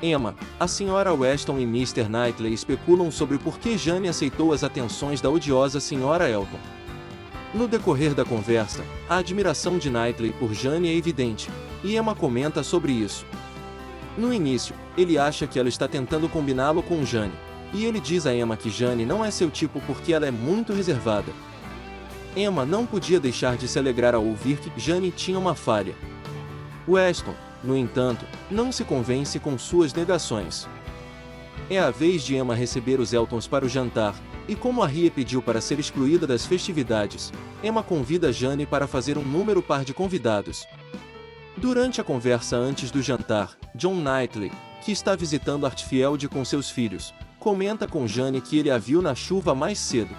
Emma, a Sra. Weston e Mr. Knightley especulam sobre por que Jane aceitou as atenções da odiosa Sra. Elton. No decorrer da conversa, a admiração de Knightley por Jane é evidente, e Emma comenta sobre isso. No início, ele acha que ela está tentando combiná-lo com Jane, e ele diz a Emma que Jane não é seu tipo porque ela é muito reservada. Emma não podia deixar de se alegrar ao ouvir que Jane tinha uma falha. Weston, no entanto, não se convence com suas negações. É a vez de Emma receber os Eltons para o jantar, e como a Ria pediu para ser excluída das festividades, Emma convida Jane para fazer um número par de convidados. Durante a conversa antes do jantar, John Knightley, que está visitando Artfield com seus filhos, comenta com Jane que ele a viu na chuva mais cedo.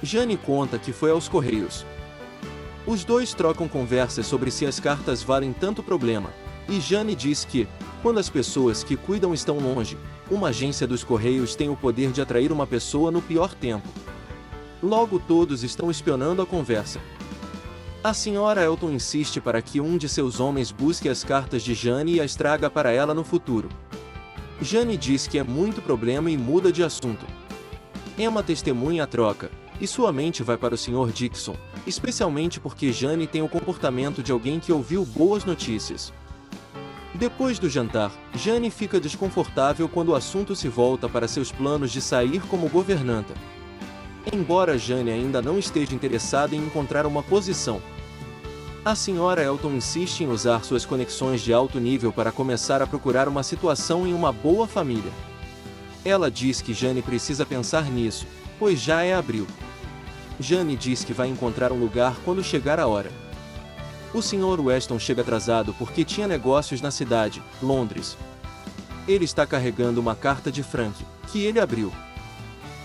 Jane conta que foi aos Correios. Os dois trocam conversas sobre se as cartas valem tanto problema, e Jane diz que, quando as pessoas que cuidam estão longe, uma agência dos Correios tem o poder de atrair uma pessoa no pior tempo. Logo todos estão espionando a conversa. A Sra. Elton insiste para que um de seus homens busque as cartas de Jane e as traga para ela no futuro. Jane diz que é muito problema e muda de assunto. Emma testemunha a troca, e sua mente vai para o Sr. Dixon, especialmente porque Jane tem o comportamento de alguém que ouviu boas notícias. Depois do jantar, Jane fica desconfortável quando o assunto se volta para seus planos de sair como governanta. Embora Jane ainda não esteja interessada em encontrar uma posição, a Sra. Elton insiste em usar suas conexões de alto nível para começar a procurar uma situação em uma boa família. Ela diz que Jane precisa pensar nisso, pois já é abril. Jane diz que vai encontrar um lugar quando chegar a hora. O Sr. Weston chega atrasado porque tinha negócios na cidade, Londres. Ele está carregando uma carta de Frank, que ele abriu.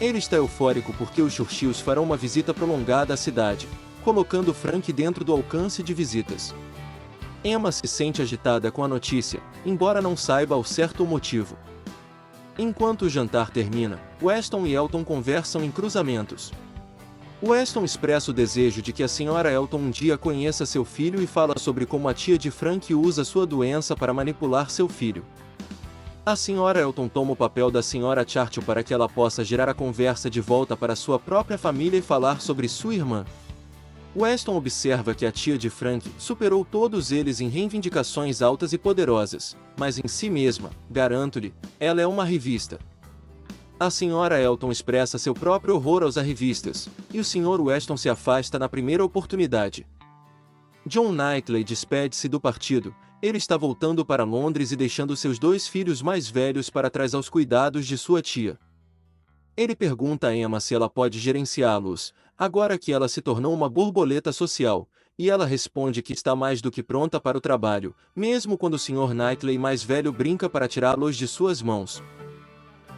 Ele está eufórico porque os Churchills farão uma visita prolongada à cidade, colocando Frank dentro do alcance de visitas. Emma se sente agitada com a notícia, embora não saiba ao certo o motivo. Enquanto o jantar termina, Weston e Elton conversam em cruzamentos. Weston expressa o desejo de que a Sra. Elton um dia conheça seu filho e fala sobre como a tia de Frank usa sua doença para manipular seu filho. A Sra. Elton toma o papel da Sra. Churchill para que ela possa girar a conversa de volta para sua própria família e falar sobre sua irmã. Weston observa que a tia de Frank superou todos eles em reivindicações altas e poderosas, mas em si mesma, garanto-lhe, ela é uma revista. A Sra. Elton expressa seu próprio horror aos arrivistas, e o Sr. Weston se afasta na primeira oportunidade. John Knightley despede-se do partido, ele está voltando para Londres e deixando seus dois filhos mais velhos para trás aos cuidados de sua tia. Ele pergunta a Emma se ela pode gerenciá-los, agora que ela se tornou uma borboleta social, e ela responde que está mais do que pronta para o trabalho, mesmo quando o Sr. Knightley mais velho brinca para tirá-los de suas mãos.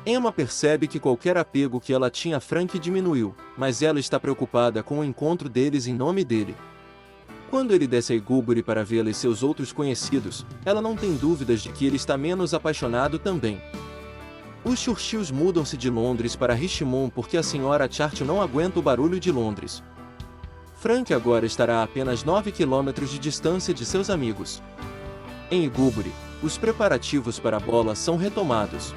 Emma percebe que qualquer apego que ela tinha a Frank diminuiu, mas ela está preocupada com o encontro deles em nome dele. Quando ele desce a Highbury para vê-la e seus outros conhecidos, ela não tem dúvidas de que ele está menos apaixonado também. Os Churchills mudam-se de Londres para Richmond porque a Sra. Churchill não aguenta o barulho de Londres. Frank agora estará a apenas 9 quilômetros de distância de seus amigos. Em Highbury, os preparativos para a bola são retomados.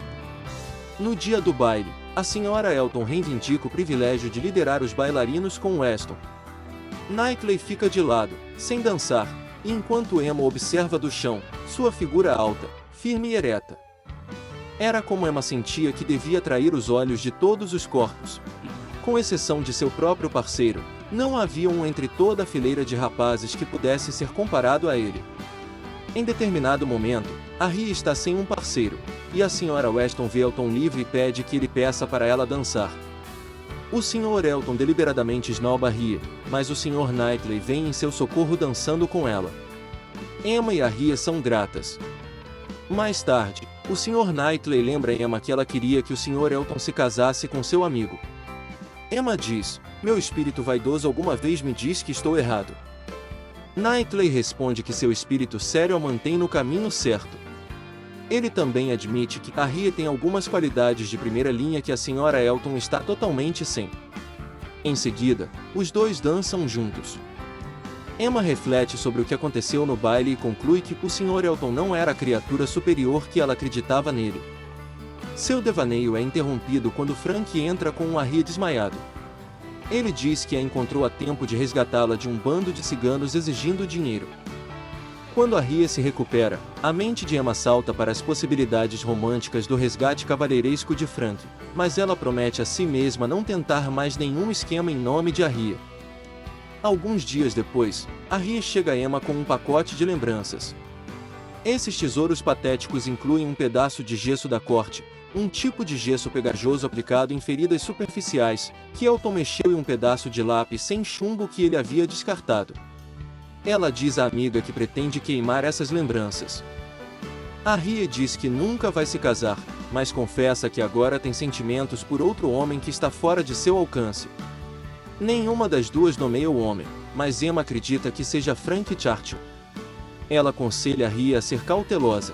No dia do baile, a Sra. Elton reivindica o privilégio de liderar os bailarinos com Weston. Knightley fica de lado, sem dançar, e enquanto Emma observa do chão, sua figura alta, firme e ereta. Era como Emma sentia que devia atrair os olhos de todos os corpos. Com exceção de seu próprio parceiro, Não havia um entre toda a fileira de rapazes que pudesse ser comparado a ele. Em determinado momento, Harry está sem um parceiro, e a Sra. Weston vê Elton livre e pede que ele peça para ela dançar. O Sr. Elton deliberadamente esnoba Harry, mas o Sr. Knightley vem em seu socorro dançando com ela. Emma e Harry são gratas. Mais tarde, o Sr. Knightley lembra Emma que ela queria que o Sr. Elton se casasse com seu amigo. Emma diz: "Meu espírito vaidoso alguma vez me diz que estou errado." Knightley responde que seu espírito sério a mantém no caminho certo. Ele também admite que Harry tem algumas qualidades de primeira linha que a Sra. Elton está totalmente sem. Em seguida, os dois dançam juntos. Emma reflete sobre o que aconteceu no baile e conclui que o Sr. Elton não era a criatura superior que ela acreditava nele. Seu devaneio é interrompido quando Frank entra com um Harry desmaiado. Ele diz que a encontrou a tempo de resgatá-la de um bando de ciganos exigindo dinheiro. Quando Harry se recupera, a mente de Emma salta para as possibilidades românticas do resgate cavalheiresco de Frank, mas ela promete a si mesma não tentar mais nenhum esquema em nome de Harry. Alguns dias depois, Harry chega a Emma com um pacote de lembranças. Esses tesouros patéticos incluem um pedaço de gesso da corte, um tipo de gesso pegajoso aplicado em feridas superficiais, que Elton mexeu e um pedaço de lápis sem chumbo que ele havia descartado. Ela diz à amiga que pretende queimar essas lembranças. Harry diz que nunca vai se casar, mas confessa que agora tem sentimentos por outro homem que está fora de seu alcance. Nenhuma das duas nomeia o homem, mas Emma acredita que seja Frank Churchill. Ela aconselha Harry a ser cautelosa.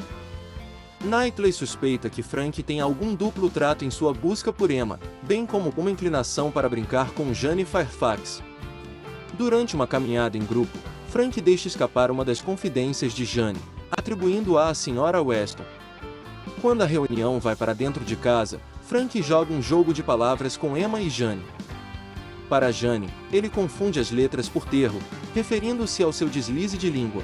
Knightley suspeita que Frank tem algum duplo trato em sua busca por Emma, bem como uma inclinação para brincar com Jane Fairfax. Durante uma caminhada em grupo, Frank deixa escapar uma das confidências de Jane, atribuindo-a à Sra. Weston. Quando a reunião vai para dentro de casa, Frank joga um jogo de palavras com Emma e Jane. Para Jane, ele confunde as letras por terro, referindo-se ao seu deslize de língua.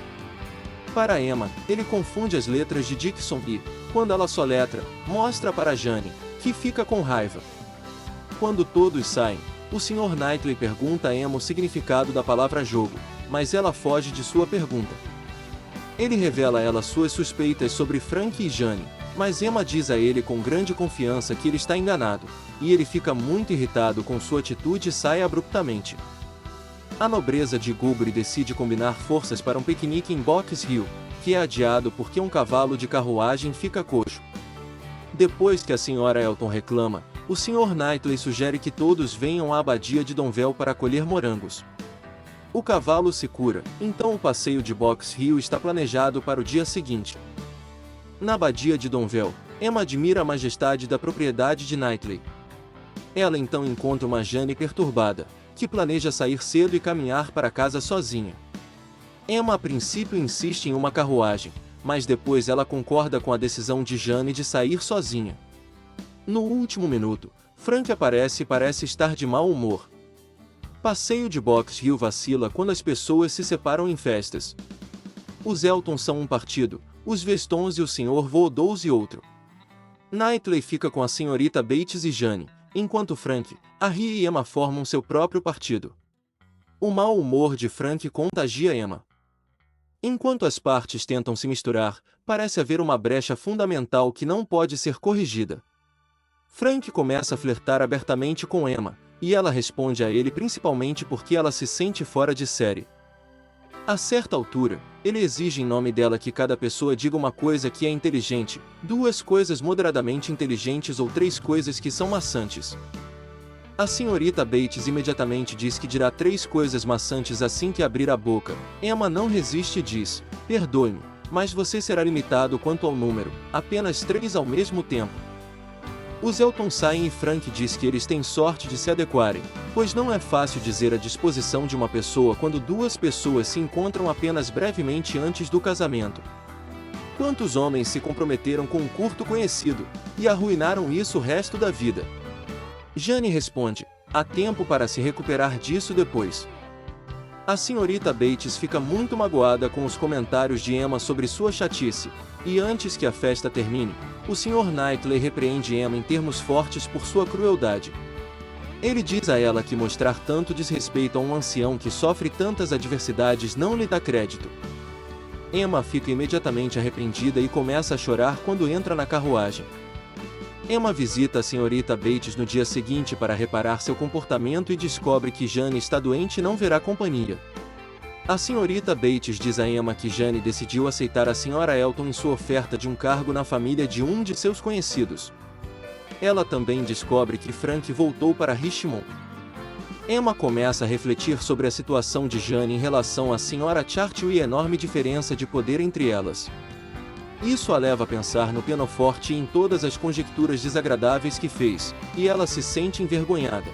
Para Emma, ele confunde as letras de Dixon e, quando ela soletra, mostra para Jane, que fica com raiva. Quando todos saem, o Sr. Knightley pergunta a Emma o significado da palavra jogo, mas ela foge de sua pergunta. Ele revela a ela suas suspeitas sobre Frank e Jane, mas Emma diz a ele com grande confiança que ele está enganado, e ele fica muito irritado com sua atitude e sai abruptamente. A nobreza de Gulbury decide combinar forças para um piquenique em Box Hill, que é adiado porque um cavalo de carruagem fica coxo. Depois que a Sra. Elton reclama, o Sr. Knightley sugere que todos venham à abadia de Donwell para colher morangos. O cavalo se cura, então o passeio de Box Hill está planejado para o dia seguinte. Na abadia de Donwell, Emma admira a majestade da propriedade de Knightley. Ela então encontra uma Jane perturbada, que planeja sair cedo e caminhar para casa sozinha. Emma a princípio insiste em uma carruagem, mas depois ela concorda com a decisão de Jane de sair sozinha. No último minuto, Frank aparece e parece estar de mau humor. Passeio de Box Hill vacila quando as pessoas se separam em festas. Os Elton são um partido, os Westons e o Sr. Voldous outro. Knightley fica com a Srta. Bates e Jane, enquanto Frank, Harry e Emma formam seu próprio partido. O mau humor de Frank contagia Emma. Enquanto as partes tentam se misturar, parece haver uma brecha fundamental que não pode ser corrigida. Frank começa a flertar abertamente com Emma, e ela responde a ele principalmente porque ela se sente fora de série. A certa altura, ele exige em nome dela que cada pessoa diga uma coisa que é inteligente, duas coisas moderadamente inteligentes ou três coisas que são maçantes. A Srta. Bates imediatamente diz que dirá três coisas maçantes assim que abrir a boca. Emma não resiste e diz: "Perdoe-me, mas você será limitado quanto ao número, apenas 3 ao mesmo tempo." Os Elton saem e Frank diz que eles têm sorte de se adequarem, pois não é fácil dizer a disposição de uma pessoa quando duas pessoas se encontram apenas brevemente antes do casamento. Quantos homens se comprometeram com um curto conhecido, e arruinaram isso o resto da vida? Jane responde: "Há tempo para se recuperar disso depois." A Srta. Bates fica muito magoada com os comentários de Emma sobre sua chatice, e antes que a festa termine, o Sr. Knightley repreende Emma em termos fortes por sua crueldade. Ele diz a ela que mostrar tanto desrespeito a um ancião que sofre tantas adversidades não lhe dá crédito. Emma fica imediatamente arrependida e começa a chorar quando entra na carruagem. Emma visita a senhorita Bates no dia seguinte para reparar seu comportamento e descobre que Jane está doente e não verá companhia. A senhorita Bates diz a Emma que Jane decidiu aceitar a senhora Elton em sua oferta de um cargo na família de um de seus conhecidos. Ela também descobre que Frank voltou para Richmond. Emma começa a refletir sobre a situação de Jane em relação à senhora Chartwell e a enorme diferença de poder entre elas. Isso a leva a pensar no pianoforte e em todas as conjecturas desagradáveis que fez, e ela se sente envergonhada.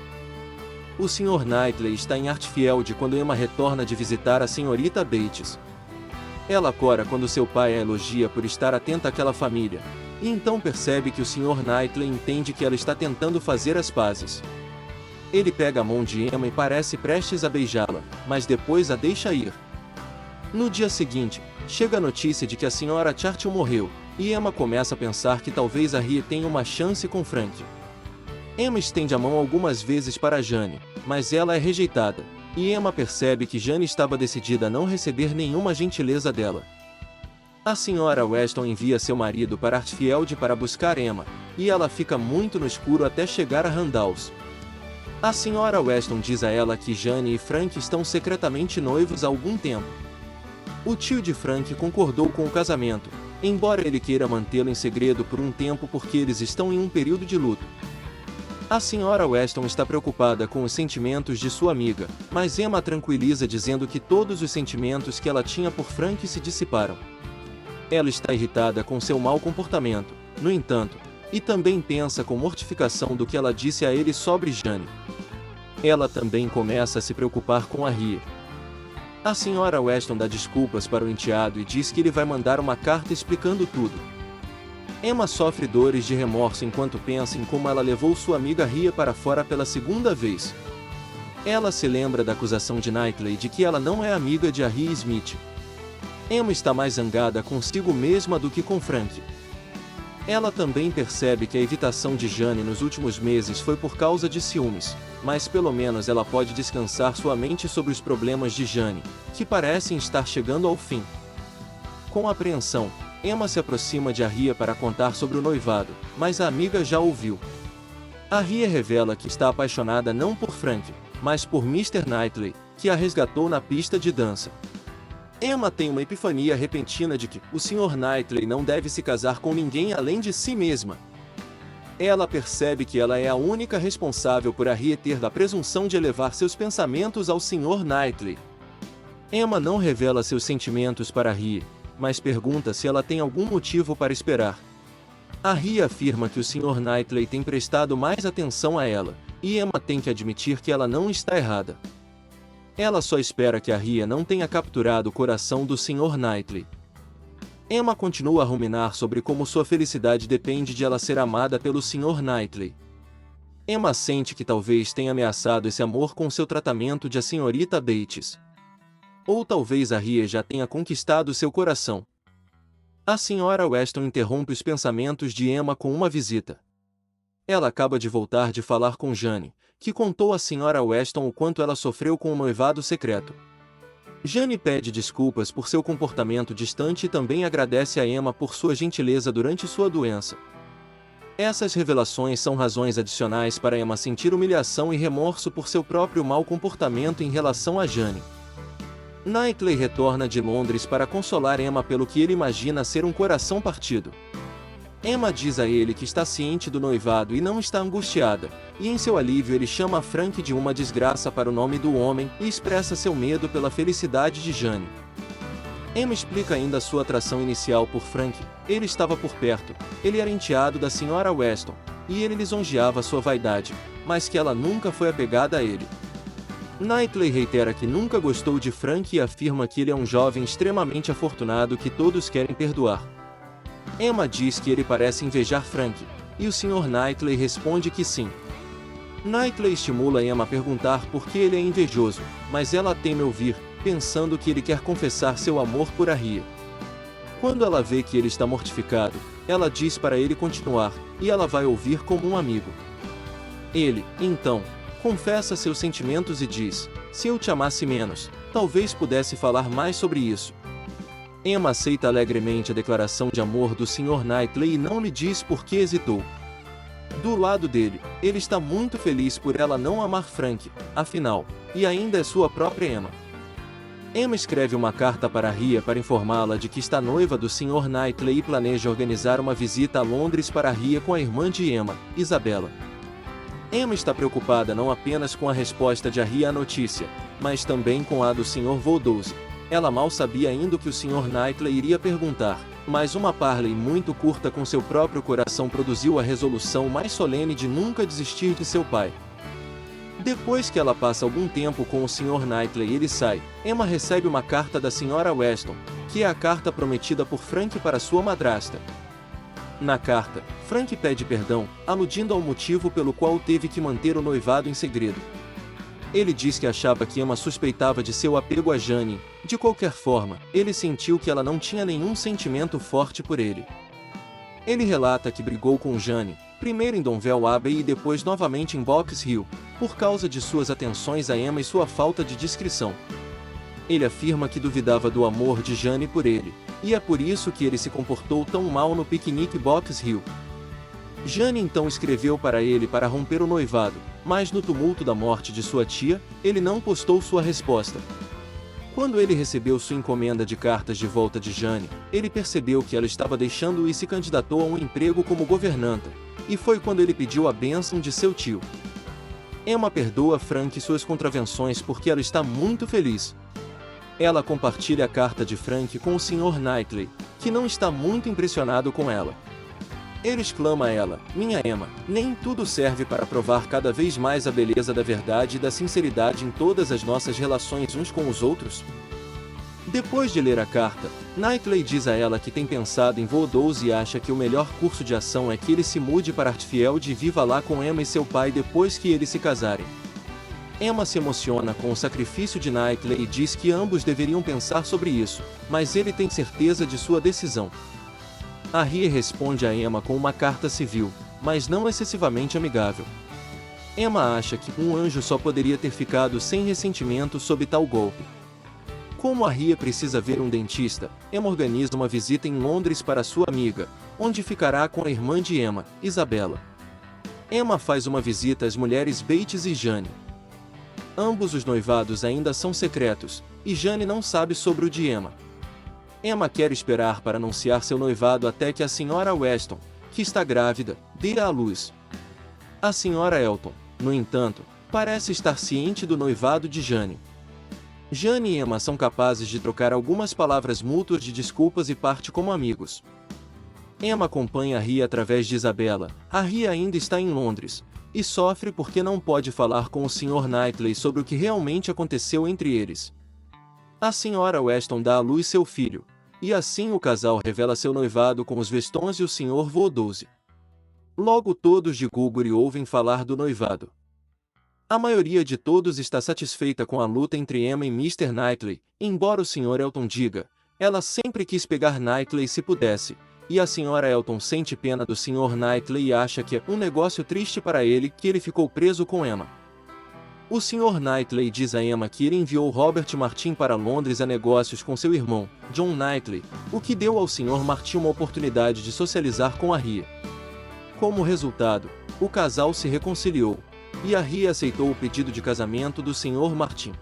O Sr. Knightley está em Hartfield quando Emma retorna de visitar a senhorita Bates. Ela cora quando seu pai a elogia por estar atenta àquela família, e então percebe que o Sr. Knightley entende que ela está tentando fazer as pazes. Ele pega a mão de Emma e parece prestes a beijá-la, mas depois a deixa ir. No dia seguinte, chega a notícia de que a senhora Chartwell morreu, e Emma começa a pensar que talvez a Ria tenha uma chance com Frank. Emma estende a mão algumas vezes para Jane, mas ela é rejeitada, e Emma percebe que Jane estava decidida a não receber nenhuma gentileza dela. A senhora Weston envia seu marido para Hartfield para buscar Emma, e ela fica muito no escuro até chegar a Randalls. A senhora Weston diz a ela que Jane e Frank estão secretamente noivos há algum tempo. O tio de Frank concordou com o casamento, embora ele queira mantê-lo em segredo por um tempo porque eles estão em um período de luto. A senhora Weston está preocupada com os sentimentos de sua amiga, mas Emma a tranquiliza dizendo que todos os sentimentos que ela tinha por Frank se dissiparam. Ela está irritada com seu mau comportamento, no entanto, e também pensa com mortificação do que ela disse a ele sobre Jane. Ela também começa a se preocupar com a Ria. A senhora Weston dá desculpas para o enteado e diz que ele vai mandar uma carta explicando tudo. Emma sofre dores de remorso enquanto pensa em como ela levou sua amiga Ria para fora pela segunda vez. Ela se lembra da acusação de Knightley de que ela não é amiga de Harry Smith. Emma está mais zangada consigo mesma do que com Frank. Ela também percebe que a evitação de Jane nos últimos meses foi por causa de ciúmes, mas pelo menos ela pode descansar sua mente sobre os problemas de Jane, que parecem estar chegando ao fim. Com apreensão, Emma se aproxima de Ria para contar sobre o noivado, mas a amiga já ouviu. Ria revela que está apaixonada não por Frank, mas por Mr. Knightley, que a resgatou na pista de dança. Emma tem uma epifania repentina de que o Sr. Knightley não deve se casar com ninguém além de si mesma. Ela percebe que ela é a única responsável por Ria ter da presunção de elevar seus pensamentos ao Sr. Knightley. Emma não revela seus sentimentos para Ria, mas pergunta se ela tem algum motivo para esperar. Ria afirma que o Sr. Knightley tem prestado mais atenção a ela, e Emma tem que admitir que ela não está errada. Ela só espera que Ria não tenha capturado o coração do Sr. Knightley. Emma continua a ruminar sobre como sua felicidade depende de ela ser amada pelo Sr. Knightley. Emma sente que talvez tenha ameaçado esse amor com seu tratamento de a senhorita Bates. Ou talvez Ria já tenha conquistado seu coração. A senhora Weston interrompe os pensamentos de Emma com uma visita. Ela acaba de voltar de falar com Jane, que contou à senhora Weston o quanto ela sofreu com o noivado secreto. Jane pede desculpas por seu comportamento distante e também agradece a Emma por sua gentileza durante sua doença. Essas revelações são razões adicionais para Emma sentir humilhação e remorso por seu próprio mau comportamento em relação a Jane. Knightley retorna de Londres para consolar Emma pelo que ele imagina ser um coração partido. Emma diz a ele que está ciente do noivado e não está angustiada, e em seu alívio ele chama Frank de uma desgraça para o nome do homem e expressa seu medo pela felicidade de Jane. Emma explica ainda sua atração inicial por Frank. Ele estava por perto, ele era enteado da senhora Weston, e ele lisonjeava sua vaidade, mas que ela nunca foi apegada a ele. Knightley reitera que nunca gostou de Frank e afirma que ele é um jovem extremamente afortunado que todos querem perdoar. Emma diz que ele parece invejar Frank, e o Sr. Knightley responde que sim. Knightley estimula Emma a perguntar por que ele é invejoso, mas ela teme ouvir, pensando que ele quer confessar seu amor por Ria. Quando ela vê que ele está mortificado, ela diz para ele continuar, e ela vai ouvir como um amigo. Ele, então, confessa seus sentimentos e diz: se eu te amasse menos, talvez pudesse falar mais sobre isso. Emma aceita alegremente a declaração de amor do Sr. Knightley e não lhe diz por que hesitou. Do lado dele, ele está muito feliz por ela não amar Frank, afinal, e ainda é sua própria Emma. Emma escreve uma carta para Ria para informá-la de que está noiva do Sr. Knightley e planeja organizar uma visita a Londres para Ria com a irmã de Emma, Isabella. Emma está preocupada não apenas com a resposta de Ria à notícia, mas também com a do Sr. Voldose. Ela mal sabia ainda o que o Sr. Knightley iria perguntar, mas uma parley muito curta com seu próprio coração produziu a resolução mais solene de nunca desistir de seu pai. Depois que ela passa algum tempo com o Sr. Knightley e ele sai, Emma recebe uma carta da Sra. Weston, que é a carta prometida por Frank para sua madrasta. Na carta, Frank pede perdão, aludindo ao motivo pelo qual teve que manter o noivado em segredo. Ele diz que achava que Emma suspeitava de seu apego a Jane. De qualquer forma, ele sentiu que ela não tinha nenhum sentimento forte por ele. Ele relata que brigou com Jane, primeiro em Donwell Abbey e depois novamente em Box Hill, por causa de suas atenções a Emma e sua falta de discrição. Ele afirma que duvidava do amor de Jane por ele, e é por isso que ele se comportou tão mal no piquenique Box Hill. Jane então escreveu para ele para romper o noivado, mas no tumulto da morte de sua tia, ele não postou sua resposta. Quando ele recebeu sua encomenda de cartas de volta de Jane, ele percebeu que ela estava deixando-o e se candidatou a um emprego como governanta, e foi quando ele pediu a bênção de seu tio. Emma perdoa Frank suas contravenções porque ela está muito feliz. Ela compartilha a carta de Frank com o Sr. Knightley, que não está muito impressionado com ela. Ele exclama a ela: minha Emma, nem tudo serve para provar cada vez mais a beleza da verdade e da sinceridade em todas as nossas relações uns com os outros? Depois de ler a carta, Knightley diz a ela que tem pensado em Voldose e acha que o melhor curso de ação é que ele se mude para Hartfield e viva lá com Emma e seu pai depois que eles se casarem. Emma se emociona com o sacrifício de Knightley e diz que ambos deveriam pensar sobre isso, mas ele tem certeza de sua decisão. A Ria responde a Emma com uma carta civil, mas não excessivamente amigável. Emma acha que um anjo só poderia ter ficado sem ressentimento sob tal golpe. Como a Ria precisa ver um dentista, Emma organiza uma visita em Londres para sua amiga, onde ficará com a irmã de Emma, Isabella. Emma faz uma visita às mulheres Bates e Jane. Ambos os noivados ainda são secretos, e Jane não sabe sobre o de Emma. Emma quer esperar para anunciar seu noivado até que a Sra. Weston, que está grávida, dê à luz. A Sra. Elton, no entanto, parece estar ciente do noivado de Jane. Jane e Emma são capazes de trocar algumas palavras mútuas de desculpas e parte como amigos. Emma acompanha a Ria através de Isabella. A Ria ainda está em Londres, e sofre porque não pode falar com o Sr. Knightley sobre o que realmente aconteceu entre eles. A Sra. Weston dá à luz seu filho, e assim o casal revela seu noivado com os Westons e o Sr. Voldose. Logo todos de Gulbury ouvem falar do noivado. A maioria de todos está satisfeita com a luta entre Emma e Mr. Knightley, embora o Sr. Elton diga: ela sempre quis pegar Knightley se pudesse, e a Sra. Elton sente pena do Sr. Knightley e acha que é um negócio triste para ele que ele ficou preso com Emma. O Sr. Knightley diz a Emma que ele enviou Robert Martin para Londres a negócios com seu irmão, John Knightley, o que deu ao Sr. Martin uma oportunidade de socializar com a Ria. Como resultado, o casal se reconciliou, e a Ria aceitou o pedido de casamento do Sr. Martin.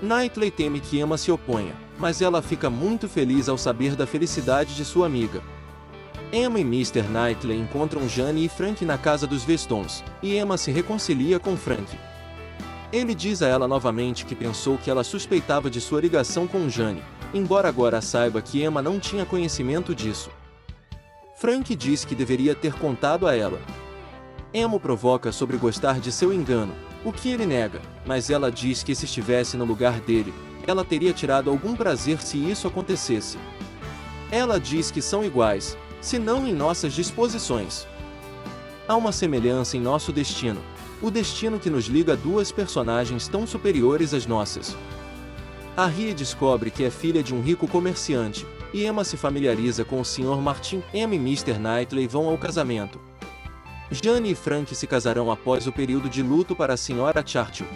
Knightley teme que Emma se oponha, mas ela fica muito feliz ao saber da felicidade de sua amiga. Emma e Mr. Knightley encontram Jane e Frank na casa dos Westons, e Emma se reconcilia com Frank. Ele diz a ela novamente que pensou que ela suspeitava de sua ligação com Jane, embora agora saiba que Emma não tinha conhecimento disso. Frank diz que deveria ter contado a ela. Emma o provoca sobre gostar de seu engano, o que ele nega, mas ela diz que se estivesse no lugar dele, ela teria tirado algum prazer se isso acontecesse. Ela diz que são iguais, se não em nossas disposições. Há uma semelhança em nosso destino, o destino que nos liga a duas personagens tão superiores às nossas. A Ria descobre que é filha de um rico comerciante, e Emma se familiariza com o Sr. Martin. Emma e Mr. Knightley vão ao casamento. Jane e Frank se casarão após o período de luto para a Sra. Churchill.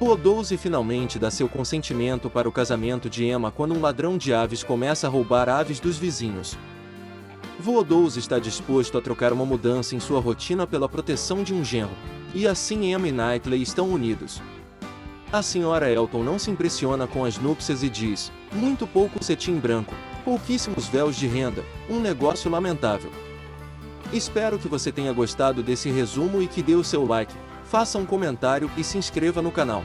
Woodhouse finalmente dá seu consentimento para o casamento de Emma quando um ladrão de aves começa a roubar aves dos vizinhos. Woodhouse está disposto a trocar uma mudança em sua rotina pela proteção de um genro, e assim Emma e Knightley estão unidos. A Sra. Elton não se impressiona com as núpcias e diz: muito pouco cetim branco, pouquíssimos véus de renda, um negócio lamentável. Espero que você tenha gostado desse resumo e que dê o seu like, faça um comentário e se inscreva no canal.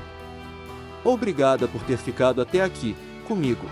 Obrigada por ter ficado até aqui, comigo.